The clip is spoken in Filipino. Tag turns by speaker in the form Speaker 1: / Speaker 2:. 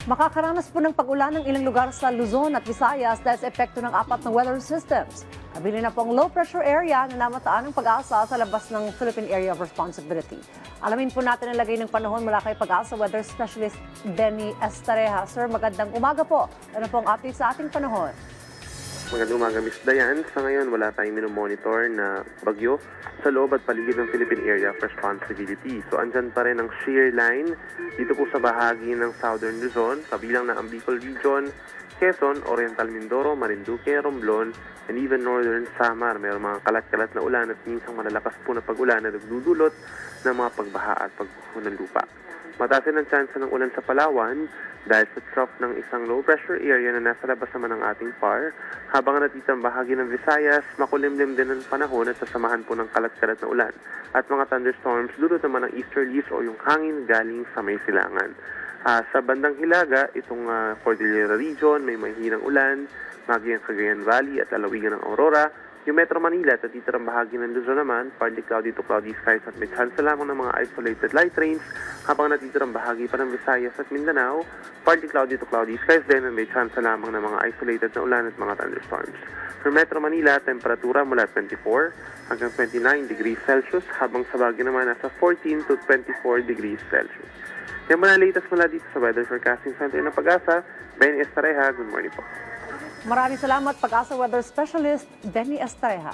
Speaker 1: Makakaranas po ng pag-ulan ng ilang lugar sa Luzon at Visayas dahil sa epekto ng apat na weather systems. Kabili na po ang low pressure area na namataan ng pag-asa sa labas ng Philippine Area of Responsibility. Alamin po natin ang lagay ng panahon mula kay Pag-asa Weather Specialist Benny Estareja. Sir, magandang umaga po. Ano po ang update sa ating panahon?
Speaker 2: Magandang umaga, Miss Dayan. Sa ngayon, wala tayong minomonitor na bagyo sa loob at paligid ng Philippine Area of Responsibility. So, andyan pa rin ang shear line dito po sa bahagi ng Southern Luzon, kabilang na ang Bicol Region, Quezon, Oriental Mindoro, Marinduque, Romblon, and even Northern Samar. Mayroong mga kalat-kalat na ulan at minsang malalakas po na pag-ulan na nagdudulot ng mga pagbaha at pagbuho ng lupa. Mataas din ang chance ng ulan sa Palawan dahil sa trough ng isang low pressure area na nasa labas naman ng ating PAR. Habang natitang bahagi ng Visayas, makulimlim din ang panahon at sasamahan po ng kalat-kalat na ulan. At mga thunderstorms, dulot naman ng easterlies o yung hangin galing sa may silangan. Sa bandang Hilaga, itong Cordillera Region, may mahinang ulan, maging ang Cagayan Valley at lalawigan ng Aurora. Yung Metro Manila at natitirang bahagi ng Luzon naman, partly cloudy to cloudy skies at may chance lamang ng mga isolated light rains, habang natitirang bahagi pa ng Visayas at Mindanao, partly cloudy to cloudy skies din at may chance lamang ng mga isolated na ulan at mga thunderstorms. For Metro Manila, temperatura mula 24 hanggang 29 degrees Celsius, habang sa Baguio naman nasa 14 to 24 degrees Celsius. Yan muna latest mula dito sa Weather Forecasting Center ng Pag-asa. Benny Estareja, good morning po.
Speaker 1: Maraming salamat, Pag-asa Weather Specialist Benny Estareja.